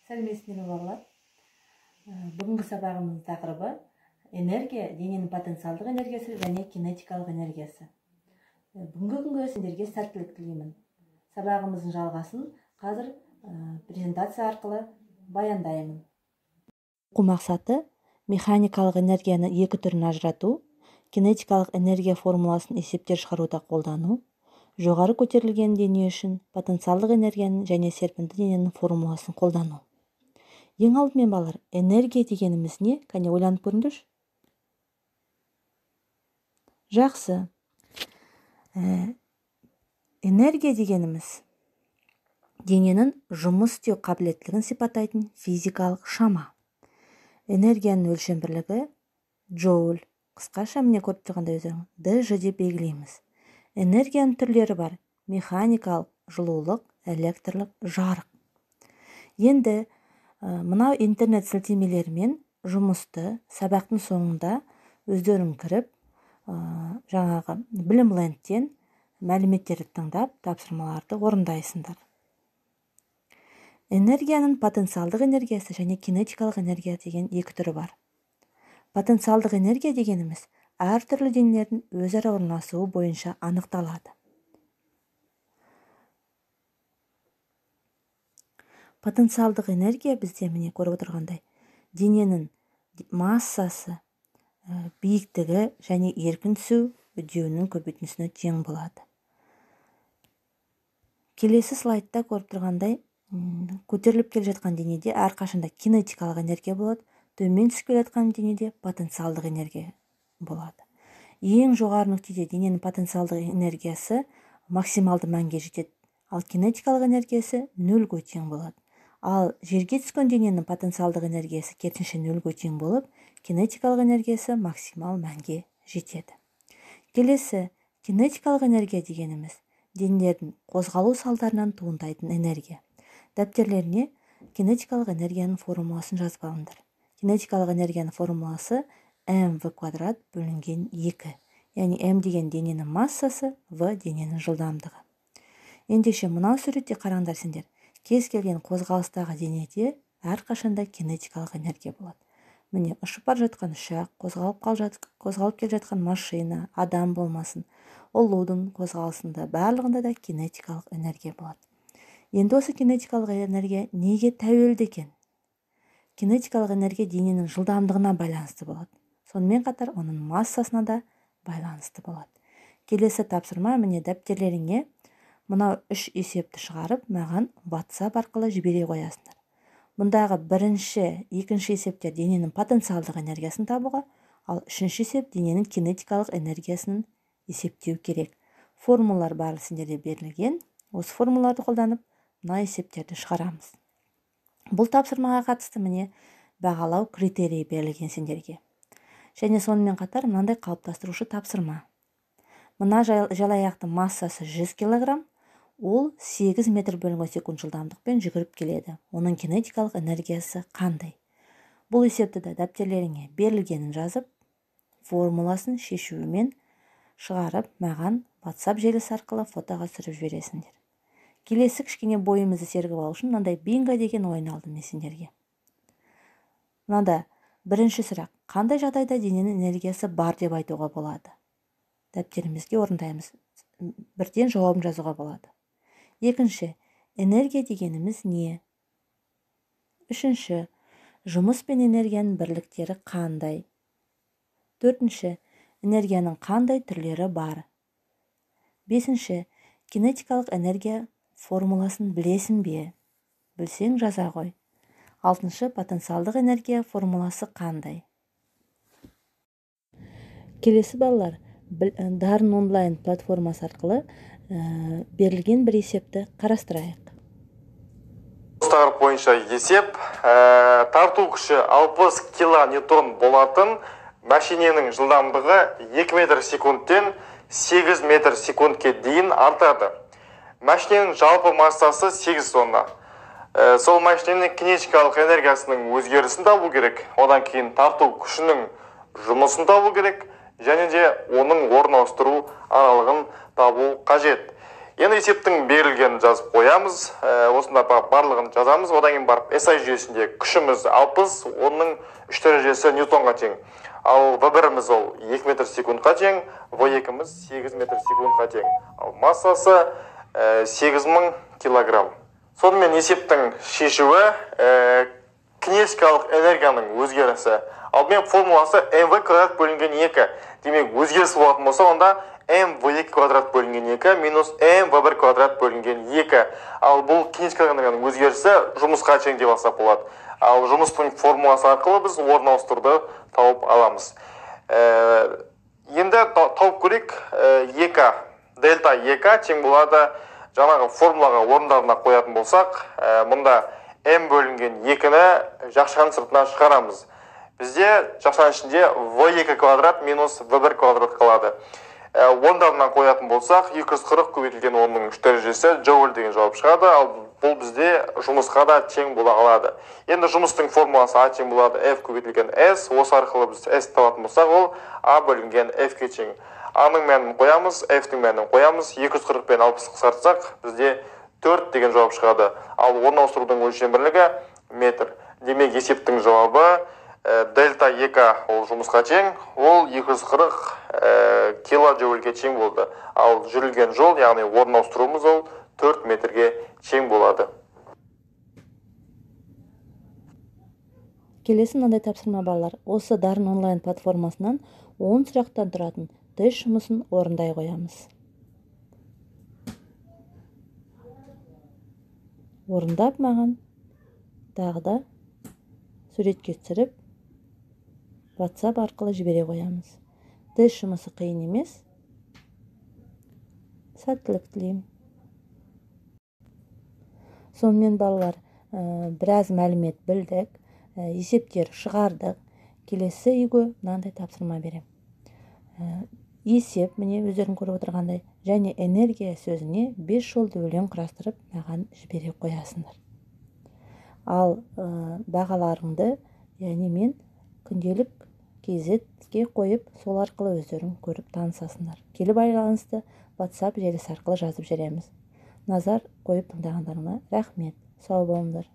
Сәлеметсіздер ме балалар? Бүгінгі сабағымыздың тақырыбы энергия, дененің потенциалдық энергиясы және кинетикалық энергиясы. Бүгінгі күнге сендерге сәттілік тілеймін. Сабағымыздың жалғасын қазір презентация арқылы баяндаймын. Оқу мақсаты механикалық энергияны екі түрін ажырату, кинетикалық энергия формуласын есептер шығаруда қолдану, жоғары көтерілген дене үшін потенциалдық энергияның және серпінді дененің формуласын қолдану. Ең алдымен балалар, энергия дегеніміз не? Кәне ойланып көріңдерші. Жақсы. Энергия дегеніміз дененің жұмыс істеу қабілеттілігін сипаттайтын физикалық шама. Энергияның өлшем бірлігі джоуль. Қысқаша міне көріп тұрғандай өздерің дж деп белгілейміз. Энергияның түрлері бар: механикалық, жылулық, электрлік, жарық. Енді мынау интернет сілтемелерімен жұмысты сабақтың соңында өздерің кіріп, жаңағы білімлендтен мәліметтерді тыңдап, тапсырмаларды орындайсыңдар. Энергияның потенциалдық энергиясы және кинетикалық энергия деген екі түрі бар. Потенциалдық энергия дегеніміз әртүрлі денелердің өзара орналасуы бойынша анықталады. Потенциалдық энергия бізде міне көріп отырғандай дененің массасы, биіктігі және еркін түсу үдеуінің көбейтіндісіне тең болады. Келесі слайдта көріп тұрғандай көтеріліп келе жатқан денеде әрқашанда кинетикалық энергия болады, төмен түсіп келе жатқан денеде потенциалдық энергия болады. Ең жоғары нүктеде дененің потенциалдық энергиясы максималды мәнге жетеді, ал кинетикалық энергиясы нөлге тең болады. Ал жерге түскен дененің потенциалдық энергиясы керісінше нөлге тең болып, кинетикалық энергиясы максимал мәнге жетеді. Келесі, кинетикалық энергия дегеніміз денелердің қозғалу салдарынан туындайтын энергия. Дәптерлеріне кинетикалық энергияның формуласын жазып алыңдар. Кинетикалық энергияның формуласы mv квадрат бөлінген 2. Яғни m деген дененің массасы, v дененің жылдамдығы. Ендеше мынау суретте қараңдар сендер. Кез келген қозғалыстағы денеде әрқашанда кинетикалық энергия болады. Міне ұшып бара жатқан ұшақ, қозғалып келе жатқан машина, адам болмасын, ұлудың қозғалысында барлығында да кинетикалық энергия болады. Енді осы кинетикалық энергия неге тәуелді екен? Кинетикалық энергия дененің жылдамдығына байланысты болады. Сонымен қатар оның массасына да байланысты болады. Келесі тапсырма міне дәптерлеріңе мынау 3 есепті шығарып, маған WhatsApp арқылы жібере қоясыңдар. Мұндағы бірінші, екінші есептер дененің потенциалдық энергиясын табуға, ал үшінші есеп дененің кинетикалық энергиясын есептеу керек. Формулалар барлығы сендерде берілген. Осы формулаларды қолданып, мына есептерді шығарамыз. Бұл тапсырмаға қатысты міне бағалау критерийі берілген сендерге. Және сонымен қатар мынандай қалыптастырушы тапсырма. Мына жалаяқтың массасы 100 кг, ол 8 метр бөлінген секунд жылдамдықпен жүгіріп келеді. Оның кинетикалық энергиясы қандай? Бұл есепті де дәптерлеріңе берілгенін жазып, формуласын шешуімен шығарып, маған WhatsApp желісі арқылы фотоға түсіріп жібересіңдер. Келесі кішкене бойымызды сергіп алу үшін мынандай бинго деген ойын алдым мен сендерге. Мынада бірінші сұрақ: қандай жағдайда дененің энергиясы бар деп айтуға болады? Дәптерімізге орындаймыз. Бірден жауабын жазуға болады. Екінші, энергия дегеніміз не? Үшінші, жұмыс пен энергияның бірліктері қандай? Төртінші, энергияның қандай түрлері бар? Бесінші, кинетикалық энергия формуласын білесің бе? Білсең жаза ғой. Алтыншы, потенциалдық энергия формуласы қандай? Келесі балалар, Дарын онлайн платформасы арқылы берілген бір есепті қарастырайық. Тақырып бойынша есеп: тарту күші 60 килоньютон болатын машиненің жылдамдығы 2 метр секундтен 8 метр секундке дейін артады. Машиненің жалпы массасы 8 тонна. Сол машиненің кинетикалық энергиясының өзгерісін табу керек. Одан кейін тарту күшінің жұмысын табу керек. Және де оның орналастыру аралығын табу қажет. Енді есептің берілгенін жазып қоямыз. Осында барлығын жазамыз. Одан кейін барып SI жүйесінде күшіміз 60, оның 3 дәрежесі ньютонға тең. Ал V1-іміз ол 2 метр секундқа тең, V2-іміз 8 метр секундқа тең. Ал массасы 8000 килограмм. Сонымен есептің шешуі кинетикалық энергияның өзгерісі. Ал мен формуласы mv квадрат бөлінген 2. Демек, өзгерісі болатын болса, онда mv2 квадрат бөлінген 2 минус mv1 квадрат бөлінген 2. Ал бұл кинетикалық энергияның өзгерісі жұмысқа тең деп алсақ болады. Ал жұмыстың формуласы арқылы біз орын ауыстыруды тауып аламыз. Енді тауып көрейік, дельта 2 тең болады. Жаңағы формулаға орындарына қоятын болсақ, мұнда m бөлінген 2-ні жақшаның сыртына шығарамыз. Бізде жақшаның ішінде v2 квадрат минус v1 квадрат қалады. Орындарына қоятын болсақ, 240 көбейтілген 10-ның 3 дәрежесі джоуль деген жауап шығады. Ал бұл бізде жұмысқа да тең бола алады. Енді жұмыстың формуласы А тең болады F көбейтілген S. Осы арқылы біз S табатын болсақ, ол А бөлінген F-ке тең. А-ның мәнін қоямыз, F-ның мәнін қоямыз. 240 пен 60 қысқартсақ, бізде 4 деген жауап шығады. Ал орын ауыстырудың өлшем бірлігі метр. Демек, есептің жауабы дельта 2 ол жұмысқа тең, ол 240 килоджоульге тең болды. Ал жүрілген жол, яғни орын ауыстыруымыз ол 4 метрге тең болады. Келесі мынандай тапсырма балалар. Осы Дарын онлайн платформасынан 10 сұрақтан тұратын тест жұмысын орындай қоямыз. Орындап маған тағы да суретке түсіріп WhatsApp арқылы жібере қоямыз. Тест жұмысы қиын емес. Сәттілік тілеймін. Сонымен балалар, біраз мәлімет білдік, есептер шығардық. Келесі үйге мынандай тапсырма берем. Есеп, міне өздерің көріп отырғандай, және энергия сөзіне 5 жолды өлең құрастырып маған жібере қоясыңдар. Ал бағаларыңды, яғни мен күнделік KZ-ге қойып, сол арқылы өздерің көріп танысасыңдар. Келі байланысты WhatsApp желісі арқылы жазып жүреміз. Назар қойып тыңдағандарыңа рахмет. Сау болыңдар.